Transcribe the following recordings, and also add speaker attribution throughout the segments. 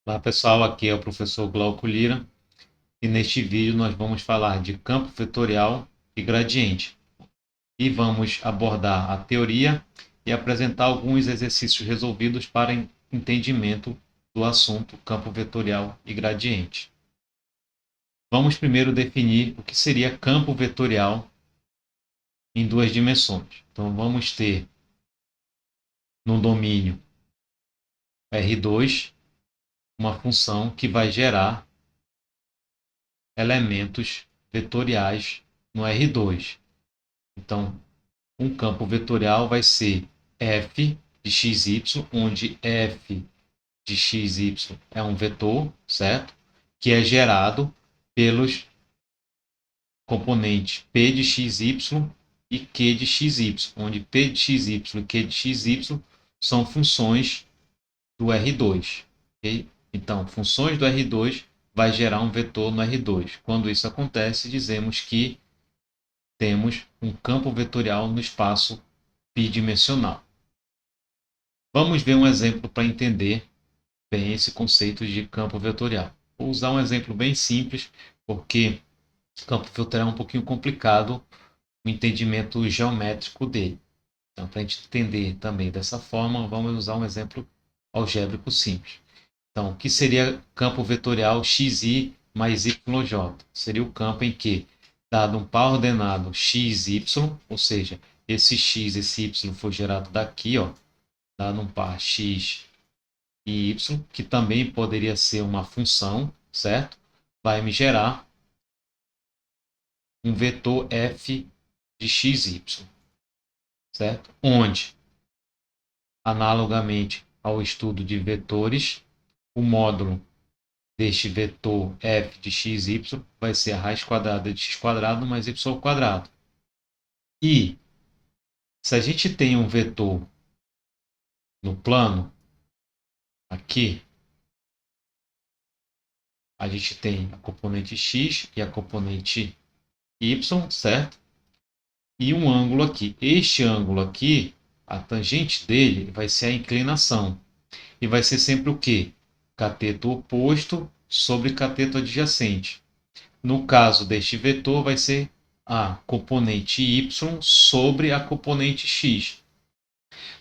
Speaker 1: Olá pessoal, aqui é o professor Glauco Lira e neste vídeo nós vamos falar de campo vetorial e gradiente e vamos abordar a teoria e apresentar alguns exercícios resolvidos para entendimento do assunto campo vetorial e gradiente. Vamos primeiro definir o que seria campo vetorial em duas dimensões. Então vamos ter no domínio R2 uma função que vai gerar elementos vetoriais no R2. Então, um campo vetorial vai ser f de xy, onde f de xy é um vetor, certo? Que é gerado pelos componentes p de xy e q de xy, onde p de xy e q de xy são funções do R2. Okay? Então, funções do R2 vai gerar um vetor no R2. Quando isso acontece, dizemos que temos um campo vetorial no espaço bidimensional. Vamos ver um exemplo para entender bem esse conceito de campo vetorial. Vou usar um exemplo bem simples, porque campo vetorial é um pouquinho complicado o entendimento geométrico dele. Então, para a gente entender também dessa forma, vamos usar um exemplo algébrico simples. Então, o que seria campo vetorial xi mais yj? Seria o campo em que, dado um par ordenado xy, ou seja, esse x, esse y foi gerado daqui, ó, dado um par x e y, que também poderia ser uma função, certo? Vai me gerar um vetor f de xy, certo? Onde, analogamente ao estudo de vetores, o módulo deste vetor f de xy vai ser a raiz quadrada de x quadrado mais y quadrado. E se a gente tem um vetor no plano, aqui, a gente tem a componente x e a componente y, certo? E um ângulo aqui. Este ângulo aqui, a tangente dele vai ser a inclinação. E vai ser sempre o quê? Cateto oposto sobre cateto adjacente. No caso deste vetor, vai ser a componente y sobre a componente x.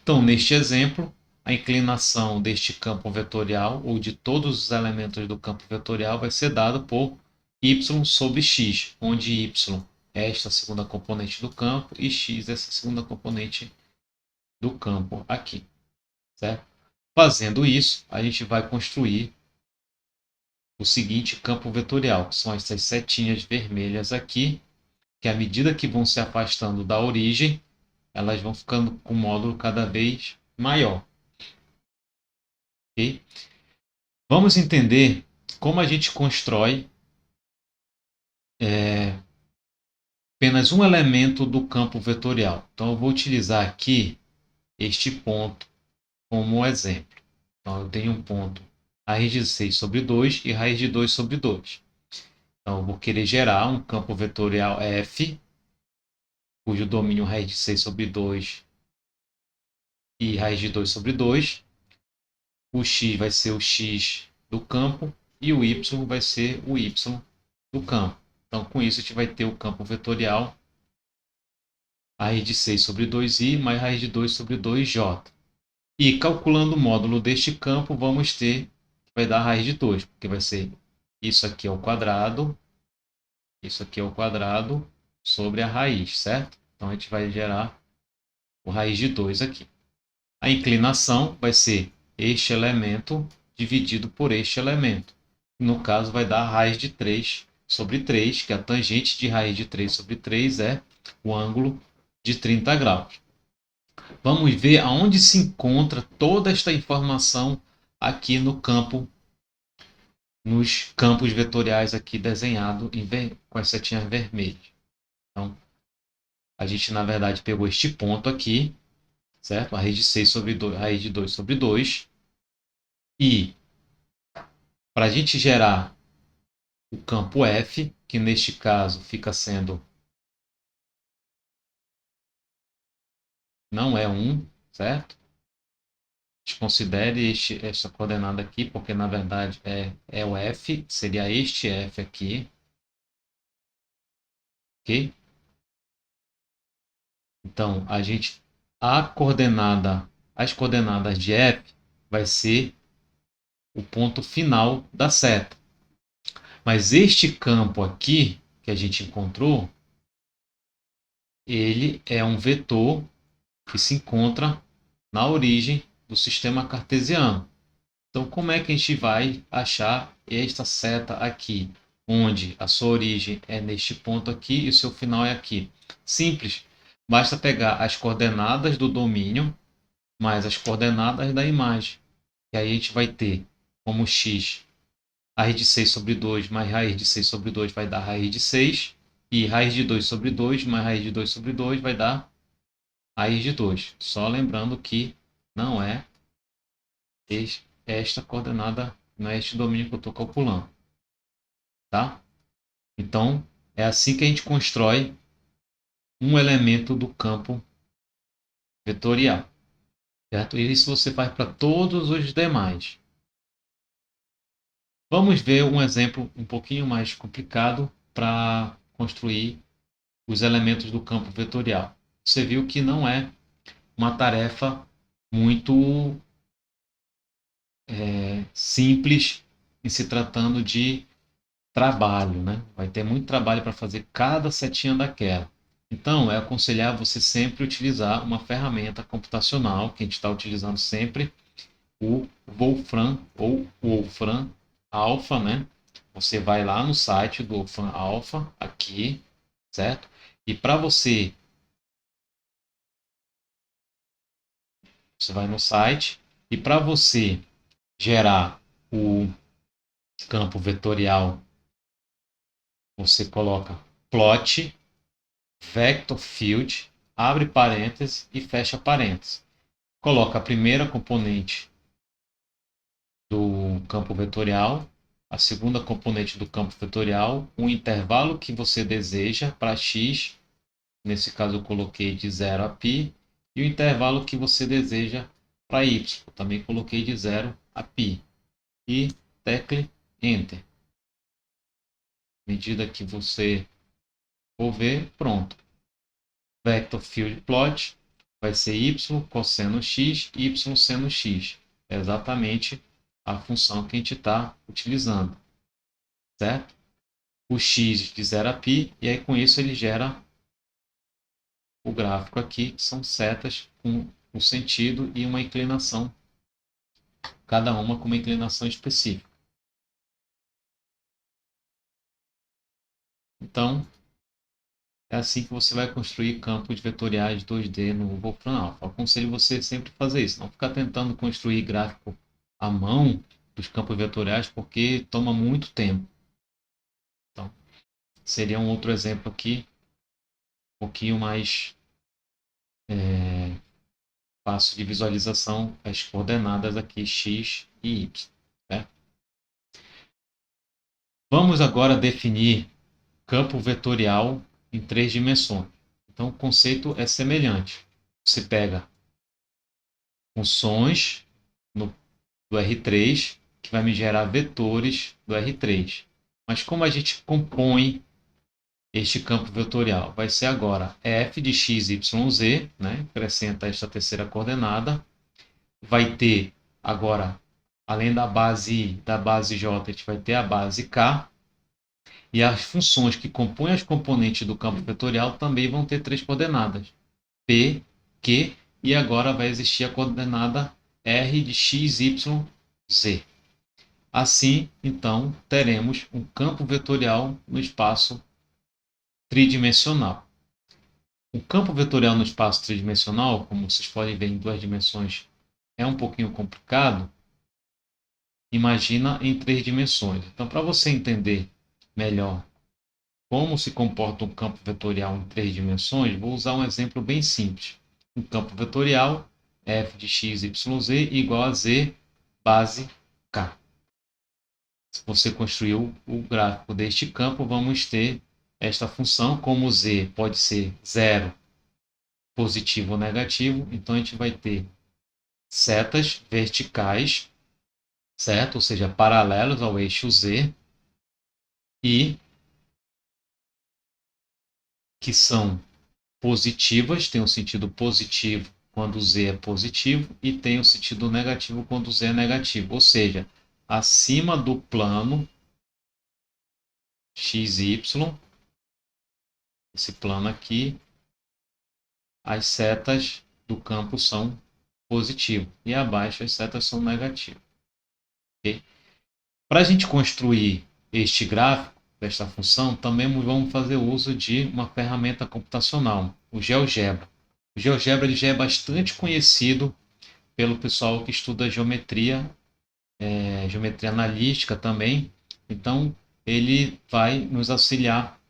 Speaker 1: Então, neste exemplo, a inclinação deste campo vetorial, ou de todos os elementos do campo vetorial, vai ser dado por y sobre x, onde y é esta segunda componente do campo e x é essa segunda componente do campo aqui. Certo? Fazendo isso, a gente vai construir o seguinte campo vetorial, que são essas setinhas vermelhas aqui, que à medida que vão se afastando da origem, elas vão ficando com um módulo cada vez maior. Okay? Vamos entender como a gente constrói apenas um elemento do campo vetorial. Então, eu vou utilizar aqui este ponto como exemplo. Então, eu tenho um ponto raiz de 6 sobre 2 e raiz de 2 sobre 2. Então, eu vou querer gerar um campo vetorial F, cujo domínio raiz de 6 sobre 2 e raiz de 2 sobre 2. O x vai ser o x do campo e o y vai ser o y do campo. Então, com isso, a gente vai ter o campo vetorial raiz de 6 sobre 2i mais raiz de 2 sobre 2j. E calculando o módulo deste campo, vamos ter, vai dar a raiz de 2, porque vai ser isso aqui ao quadrado, isso aqui ao quadrado sobre a raiz, certo? Então, a gente vai gerar o raiz de 2 aqui. A inclinação vai ser este elemento dividido por este elemento. No caso, vai dar a raiz de 3 sobre 3, que a tangente de raiz de 3 sobre 3 é o ângulo de 30 graus. Vamos ver aonde se encontra toda esta informação aqui no campo, nos campos vetoriais aqui desenhado com as setinhas vermelhas. Então, a gente na verdade pegou este ponto aqui, certo? A raiz de 6 sobre 2, raiz de 2 sobre 2. E para a gente gerar o campo F, que neste caso fica sendo, não é 1, certo? Desconsidere esta coordenada aqui, porque na verdade é o F, seria este F aqui, ok? Então, as coordenadas de F vai ser o ponto final da seta. Mas este campo aqui, que a gente encontrou, ele é um vetor que se encontra na origem do sistema cartesiano. Então, como é que a gente vai achar esta seta aqui, onde a sua origem é neste ponto aqui e o seu final é aqui? Simples, basta pegar as coordenadas do domínio mais as coordenadas da imagem. E aí a gente vai ter como x raiz de 6 sobre 2 mais raiz de 6 sobre 2 vai dar raiz de 6. E raiz de 2 sobre 2 mais raiz de 2 sobre 2 vai dar raiz de 2. Só lembrando que não é esta coordenada, não é este domínio que eu estou calculando. Tá? Então, é assim que a gente constrói um elemento do campo vetorial. Certo? E isso você faz para todos os demais. Vamos ver um exemplo um pouquinho mais complicado para construir os elementos do campo vetorial. Você viu que não é uma tarefa muito simples em se tratando de trabalho, né? Vai ter muito trabalho para fazer cada setinha daquela. Então, é aconselhar você sempre utilizar uma ferramenta computacional, que a gente está utilizando sempre, o Wolfram ou Wolfram Alpha, né? Você vai lá no site do Wolfram Alpha, aqui, certo? E para você vai no site, e para você gerar o campo vetorial, você coloca plot, vector field, abre parênteses e fecha parênteses. Coloca a primeira componente do campo vetorial, a segunda componente do campo vetorial, o intervalo que você deseja para x, nesse caso eu coloquei de 0 a π, e o intervalo que você deseja para y, eu também coloquei de 0 a π. E tecle Enter. À medida que você for ver, pronto. Vector Field Plot vai ser y cosseno x, y seno x. É exatamente a função que a gente está utilizando, certo? O x de 0 a π, e aí com isso ele gera o gráfico aqui, que são setas com um sentido e uma inclinação, cada uma com uma inclinação específica. Então, é assim que você vai construir campos vetoriais 2D no Wolfram Alpha. Aconselho você sempre fazer isso, não ficar tentando construir gráfico à mão dos campos vetoriais, porque toma muito tempo. Então, seria um outro exemplo aqui, um pouquinho mais fácil de visualização, as coordenadas aqui x e y. Certo? Vamos agora definir campo vetorial em 3 dimensões. Então, o conceito é semelhante. Você pega funções do R3, que vai me gerar vetores do R3. Mas como a gente compõe este campo vetorial? Vai ser agora f de x, y, z, né? Acrescenta esta terceira coordenada. Vai ter agora, além da base j, a gente vai ter a base k. E as funções que compõem as componentes do campo vetorial também vão ter 3 coordenadas. P, Q, e agora vai existir a coordenada R de x, y, z. Assim, então, teremos um campo vetorial no espaço tridimensional. O campo vetorial no espaço tridimensional, como vocês podem ver em 2 dimensões, é um pouquinho complicado. Imagina em 3 dimensões. Então, para você entender melhor como se comporta um campo vetorial em 3 dimensões, vou usar um exemplo bem simples. Um campo vetorial f de x, y, z igual a z base k. Se você construiu o gráfico deste campo, vamos ter esta função, como z pode ser 0, positivo ou negativo, então a gente vai ter setas verticais, certo? Ou seja, paralelos ao eixo Z, e que são positivas, tem um sentido positivo quando Z é positivo e tem o sentido negativo quando Z é negativo. Ou seja, acima do plano XY, esse plano aqui, as setas do campo são positivas e abaixo as setas são negativas. Okay? Para a gente construir este gráfico desta função, também vamos fazer uso de uma ferramenta computacional, o GeoGebra. O GeoGebra ele já é bastante conhecido pelo pessoal que estuda geometria, geometria analítica também. Então, ele vai nos auxiliar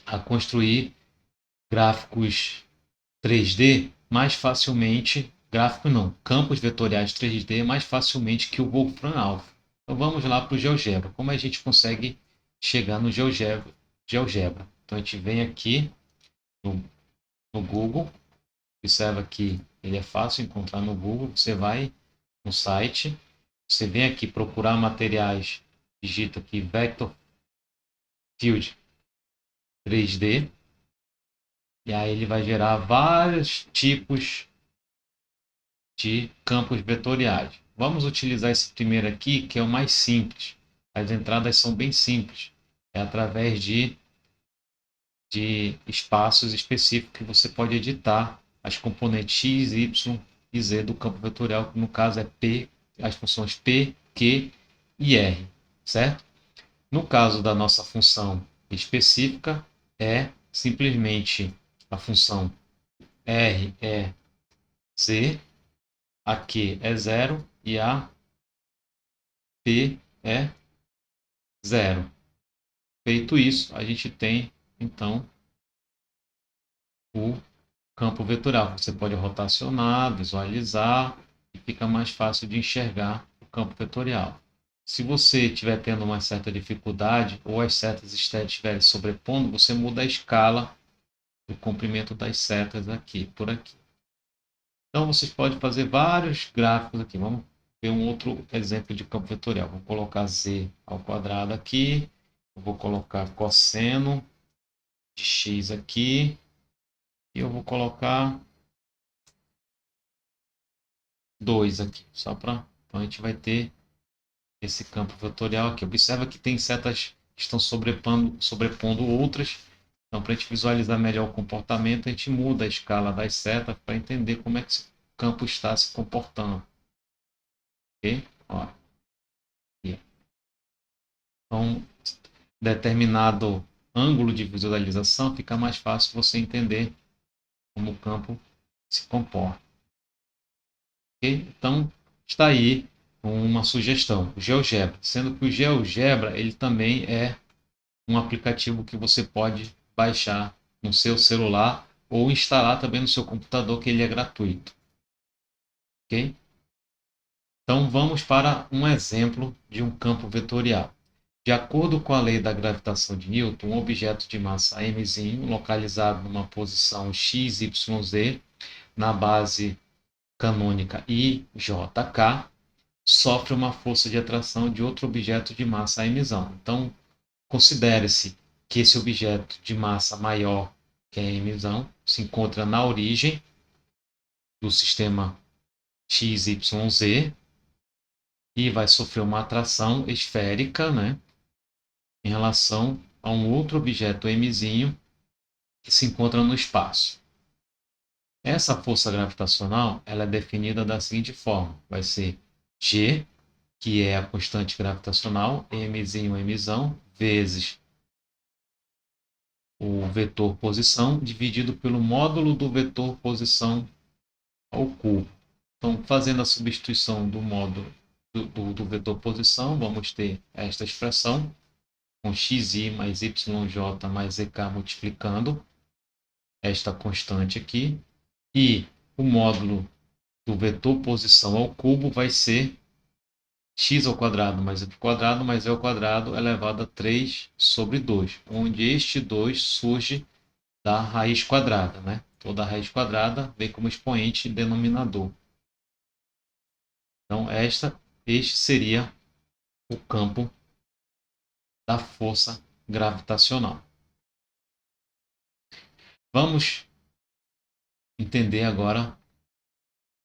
Speaker 1: a construir gráficos 3D mais facilmente, gráfico não, campos vetoriais 3D mais facilmente que o Wolfram Alpha. Então vamos lá para o GeoGebra. Como a gente consegue chegar no GeoGebra? Então a gente vem aqui no Google, observa que ele é fácil encontrar no Google, você vai no site, você vem aqui procurar materiais, digita aqui Vector Field 3D, e aí ele vai gerar vários tipos de campos vetoriais. Vamos utilizar esse primeiro aqui, que é o mais simples. As entradas são bem simples. É através de espaços específicos que você pode editar as componentes x, y e z do campo vetorial, que no caso é P, as funções P, Q e R, certo? No caso da nossa função específica, é simplesmente a função R é Z, a Q é zero e a P é zero. Feito isso, a gente tem então o campo vetorial. Você pode rotacionar, visualizar e fica mais fácil de enxergar o campo vetorial. Se você estiver tendo uma certa dificuldade ou as setas estiverem sobrepondo, você muda a escala do comprimento das setas aqui, por aqui. Então vocês podem fazer vários gráficos aqui. Vamos ver um outro exemplo de campo vetorial. Vou colocar z ao quadrado aqui. Eu vou colocar cosseno de x aqui. E eu vou colocar 2 aqui. Só para... Então a gente vai ter esse campo vetorial aqui. Observa que tem setas que estão sobrepondo outras. Então, para a gente visualizar melhor o comportamento, a gente muda a escala das setas para entender como é que esse campo está se comportando. Ok? Ó, aqui. Então, determinado ângulo de visualização, fica mais fácil você entender como o campo se comporta. Okay? Então, está aí uma sugestão, o GeoGebra. Sendo que o GeoGebra ele também é um aplicativo que você pode baixar no seu celular ou instalar também no seu computador, que ele é gratuito. Ok? Então, vamos para um exemplo de um campo vetorial. De acordo com a lei da gravitação de Newton, um objeto de massa m, localizado numa posição x, y, z, na base canônica IJK, sofre uma força de atração de outro objeto de massa m. Então, considere-se que esse objeto de massa maior que é m se encontra na origem do sistema XYZ e vai sofrer uma atração esférica, né, em relação a um outro objeto m que se encontra no espaço. Essa força gravitacional ela é definida da seguinte forma: vai ser G, que é a constante gravitacional, m, vezes o vetor posição, dividido pelo módulo do vetor posição ao cubo. Então, fazendo a substituição do módulo do vetor posição, vamos ter esta expressão, com xi mais yj mais zk multiplicando esta constante aqui, e o módulo do vetor posição ao cubo vai ser x ao quadrado mais y ao quadrado mais e ao quadrado elevado a 3 sobre 2, onde este 2 surge da raiz quadrada, né? Toda raiz quadrada vem como expoente denominador. Então, este seria o campo da força gravitacional. Vamos entender agora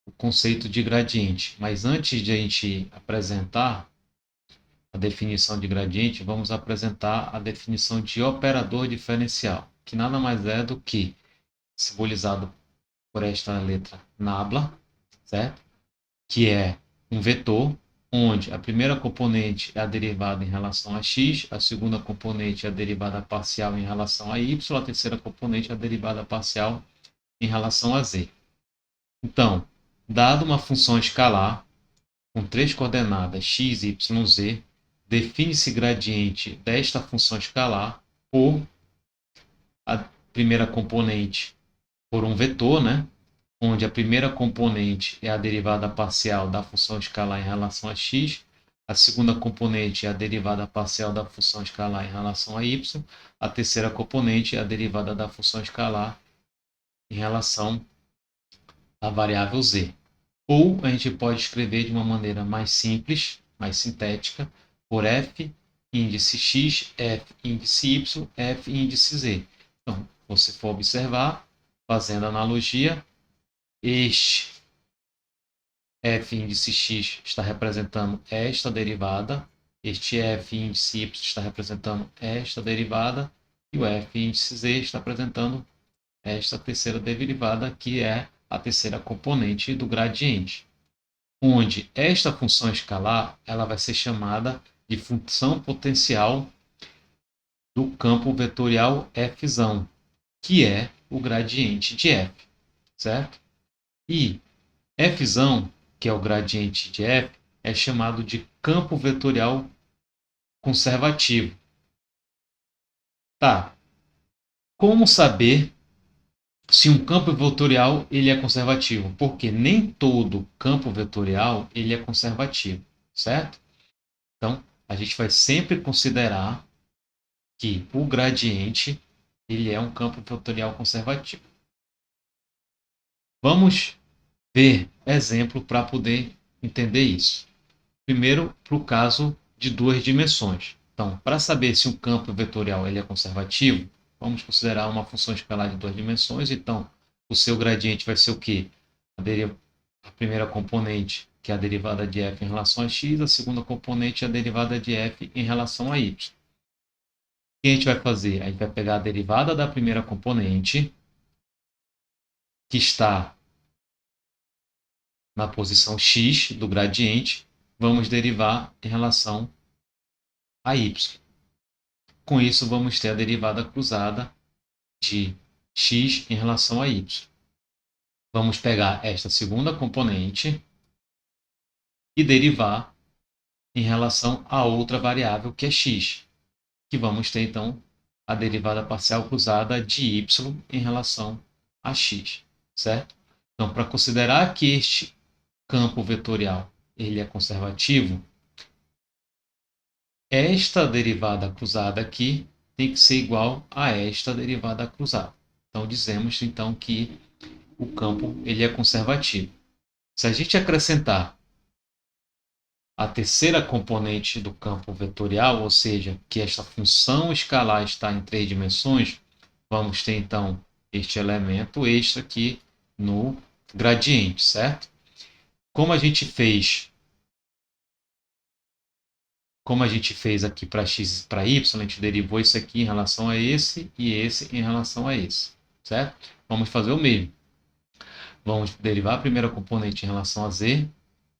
Speaker 1: o conceito de gradiente. Mas antes de a gente apresentar a definição de gradiente, vamos apresentar a definição de operador diferencial, que nada mais é do que simbolizado por esta letra nabla, certo? Que é um vetor onde a primeira componente é a derivada em relação a x, a segunda componente é a derivada parcial em relação a y, a terceira componente é a derivada parcial em relação a z. Então, dado uma função escalar com três coordenadas x, y, z, define-se gradiente desta função escalar por a primeira componente por um vetor, né? Onde a primeira componente é a derivada parcial da função escalar em relação a x, a segunda componente é a derivada parcial da função escalar em relação a y, a terceira componente é a derivada da função escalar em relação à variável z. Ou a gente pode escrever de uma maneira mais simples, mais sintética, por f índice x, f índice y, f índice z. Então, se você for observar, fazendo analogia, este f índice x está representando esta derivada, este f índice y está representando esta derivada, e o f índice z está representando esta terceira derivada, que é a terceira componente do gradiente, onde esta função escalar ela vai ser chamada de função potencial do campo vetorial f, que é o gradiente de f, certo? E f, que é o gradiente de f, é chamado de campo vetorial conservativo. Tá. Como saber se um campo vetorial ele é conservativo? Porque nem todo campo vetorial ele é conservativo, certo? Então, a gente vai sempre considerar que o gradiente ele é um campo vetorial conservativo. Vamos ver exemplo para poder entender isso. Primeiro, para o caso de duas dimensões. Então, para saber se um campo vetorial ele é conservativo, vamos considerar uma função escalar de duas dimensões. Então, o seu gradiente vai ser o quê? A primeira componente, que é a derivada de f em relação a x, a segunda componente é a derivada de f em relação a y. O que a gente vai fazer? A gente vai pegar a derivada da primeira componente, que está na posição x do gradiente, vamos derivar em relação a y. Com isso, vamos ter a derivada cruzada de x em relação a y. Vamos pegar esta segunda componente e derivar em relação a outra variável, que é x, que vamos ter, então, a derivada parcial cruzada de y em relação a x, certo? Então, para considerar que este campo vetorial ele é conservativo, esta derivada cruzada aqui tem que ser igual a esta derivada cruzada. Então, dizemos então que o campo ele é conservativo. Se a gente acrescentar a terceira componente do campo vetorial, ou seja, que esta função escalar está em três dimensões, vamos ter então este elemento extra aqui no gradiente, certo? Como a gente fez aqui para x e para y, a gente derivou isso aqui em relação a esse e esse em relação a esse, certo? Vamos fazer o mesmo. Vamos derivar a primeira componente em relação a z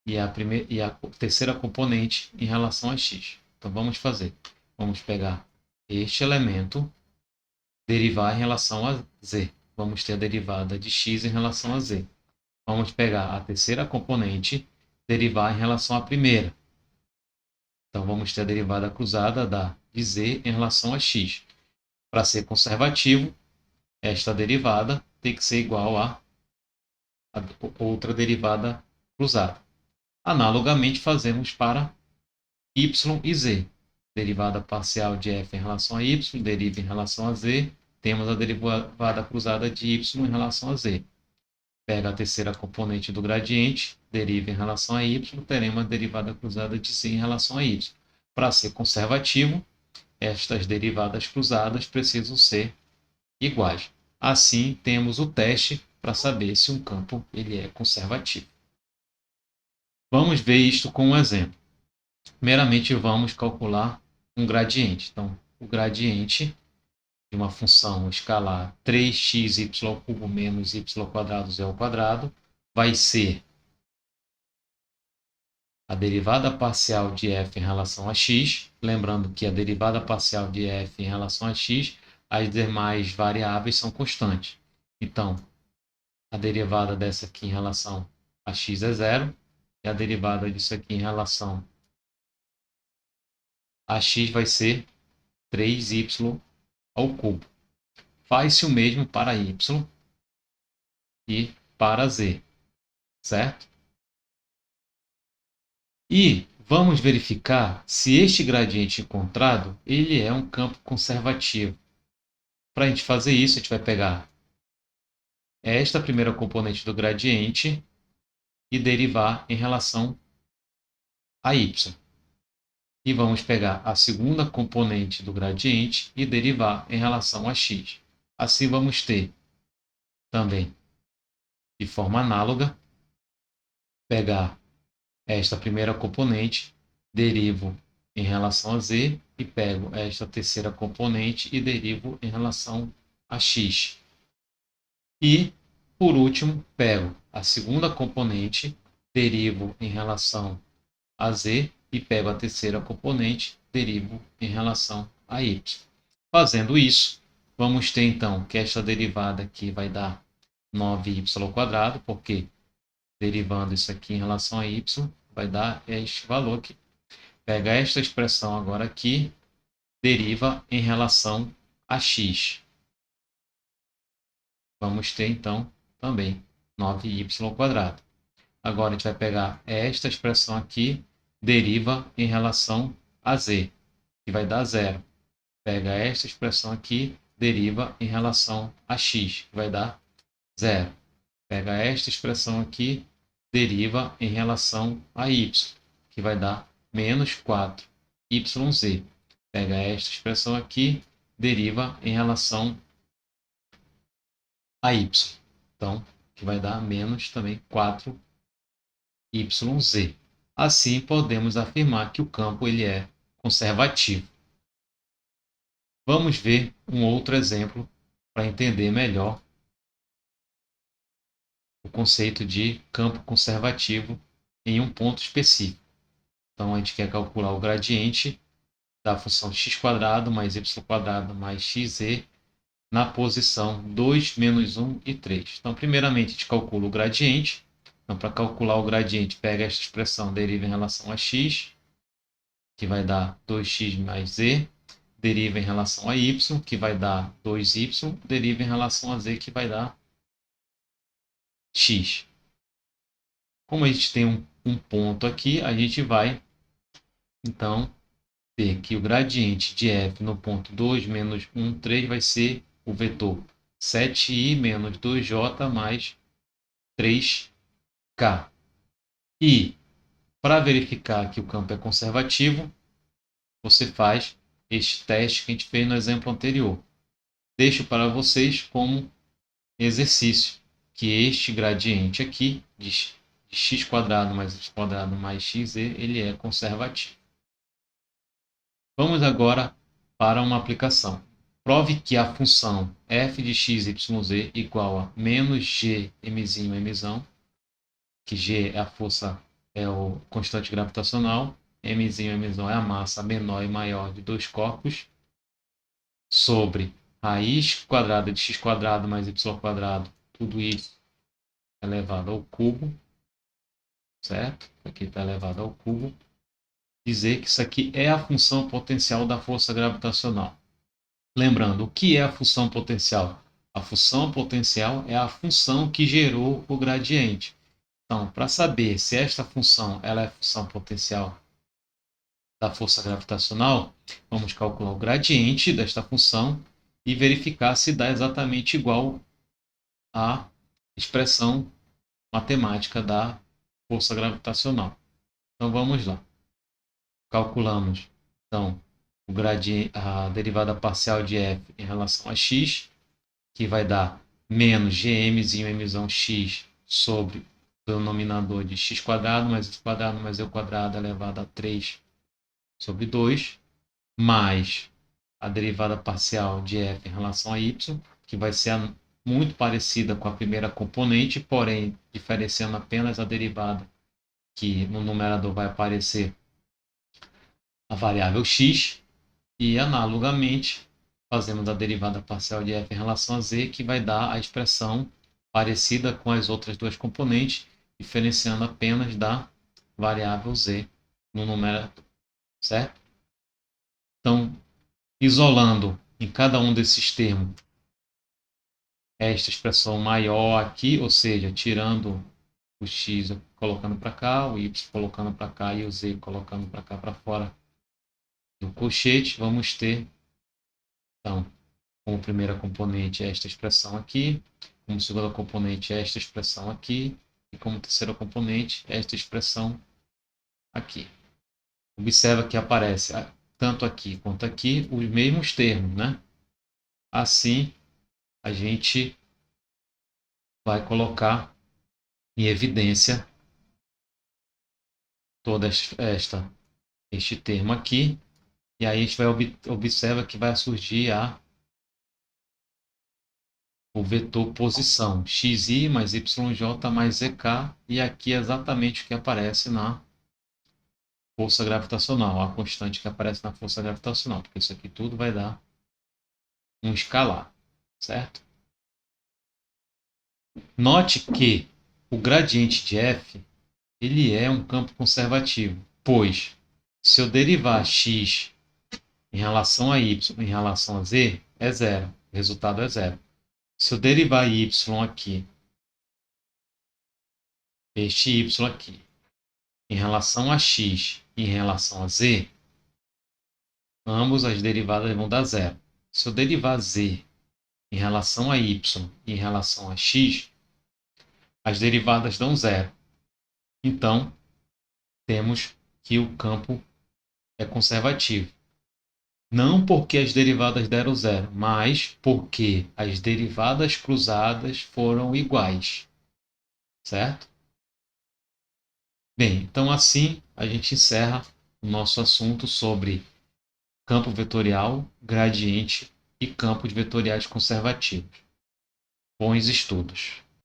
Speaker 1: e a terceira componente em relação a x. Então, vamos fazer. Vamos pegar este elemento, derivar em relação a z. Vamos ter a derivada de x em relação a z. Vamos pegar a terceira componente, derivar em relação à primeira. Então, vamos ter a derivada cruzada de z em relação a x. Para ser conservativo, esta derivada tem que ser igual a outra derivada cruzada. Analogamente, fazemos para y e z. Derivada parcial de f em relação a y, deriva em relação a z. Temos a derivada cruzada de y em relação a z. pega a terceira componente do gradiente, deriva em relação a y, teremos a derivada cruzada de c em relação a y. Para ser conservativo, estas derivadas cruzadas precisam ser iguais. Assim, temos o teste para saber se um campo ele é conservativo. Vamos ver isto com um exemplo. Primeiramente, vamos calcular um gradiente. Então, o gradiente de uma função escalar 3xy³ menos y² z ao quadrado vai ser a derivada parcial de f em relação a x. Lembrando que a derivada parcial de f em relação a x, as demais variáveis são constantes. Então, a derivada dessa aqui em relação a x é zero, e a derivada disso aqui em relação a x vai ser 3y ao cubo. Faz-se o mesmo para y e para z, certo? E vamos verificar se este gradiente encontrado ele é um campo conservativo. Para a gente fazer isso, a gente vai pegar esta primeira componente do gradiente e derivar em relação a y. E vamos pegar a segunda componente do gradiente e derivar em relação a x. Assim vamos ter também, de forma análoga, pegar esta primeira componente, derivo em relação a z e pego esta terceira componente e derivo em relação a x. E, por último, pego a segunda componente, derivo em relação a z e pego a terceira componente, derivo em relação a y. Fazendo isso, vamos ter então que esta derivada aqui vai dar 9y², porque derivando isso aqui em relação a y, vai dar este valor aqui. Pega esta expressão agora aqui, deriva em relação a x. Vamos ter então também 9y². Agora a gente vai pegar esta expressão aqui, deriva em relação a z, que vai dar zero. Pega esta expressão aqui, deriva em relação a x, que vai dar zero. Pega esta expressão aqui, deriva em relação a y, que vai dar menos 4yz. Pega esta expressão aqui, deriva em relação a y. Então, que vai dar menos também 4yz. Assim, podemos afirmar que o campo ele é conservativo. Vamos ver um outro exemplo para entender melhor o conceito de campo conservativo em um ponto específico. Então, a gente quer calcular o gradiente da função x² mais y² mais xz na posição 2, menos 1 e 3. Então, primeiramente, a gente calcula o gradiente. Então, para calcular o gradiente, pega esta expressão, deriva em relação a x, que vai dar 2x mais z, deriva em relação a y, que vai dar 2y, deriva em relação a z, que vai dar x. Como a gente tem um ponto aqui, a gente vai, então, ter que o gradiente de f no ponto 2, menos 1, 3 vai ser o vetor 7i menos 2j mais 3k. E, para verificar que o campo é conservativo, você faz este teste que a gente fez no exemplo anterior. Deixo para vocês como exercício que este gradiente aqui, de x² mais y² mais xz, ele é conservativo. Vamos agora para uma aplicação. Prove que a função f de x, y, z igual a menos g mzinho mzão, que g é a força, é o constante gravitacional, mzinho mzão é a massa menor e maior de dois corpos, sobre raiz quadrada de x² mais y², tudo isso elevado ao cubo, certo? Aqui está elevado ao cubo. Dizer que isso aqui é a função potencial da força gravitacional. Lembrando, o que é a função potencial? A função potencial é a função que gerou o gradiente. Então, para saber se esta função ela é função potencial da força gravitacional, vamos calcular o gradiente desta função e verificar se dá exatamente igual à expressão matemática da força gravitacional. Então vamos lá. Calculamos então o gradiente, a derivada parcial de f em relação a x, que vai dar menos gmzinho mzão x sobre o denominador de x quadrado mais y quadrado mais eu quadrado elevado a 3 sobre 2, mais a derivada parcial de f em relação a y, que vai ser muito parecida com a primeira componente, porém diferenciando apenas a derivada, que no numerador vai aparecer a variável x, e analogamente fazemos a derivada parcial de f em relação a z, que vai dar a expressão parecida com as outras duas componentes, diferenciando apenas da variável z no numerador, certo? Então, isolando em cada um desses termos esta expressão maior aqui, ou seja, tirando o x colocando para cá, o y colocando para cá e o z colocando para cá, para fora do colchete, vamos ter, então, como primeira componente esta expressão aqui, como segunda componente esta expressão aqui, e como terceira componente esta expressão aqui. Observa que aparece tanto aqui quanto aqui os mesmos termos, né? Assim, a gente vai colocar em evidência toda este termo aqui, e aí a gente vai observa que vai surgir o vetor posição, xi mais yj mais zk, e aqui é exatamente o que aparece na força gravitacional, a constante que aparece na força gravitacional, porque isso aqui tudo vai dar um escalar, certo? Note que o gradiente de f ele é um campo conservativo, pois se eu derivar x em relação a y em relação a z, é zero, o resultado é zero. Se eu derivar y aqui, este y aqui, em relação a x e em relação a z, ambos as derivadas vão dar zero. Se eu derivar z em relação a y e em relação a x, as derivadas dão zero. Então, temos que o campo é conservativo. Não porque as derivadas deram zero, mas porque as derivadas cruzadas foram iguais. Certo? Bem, então assim a gente encerra o nosso assunto sobre campo vetorial, gradiente e campos vetoriais conservativos. Bons estudos!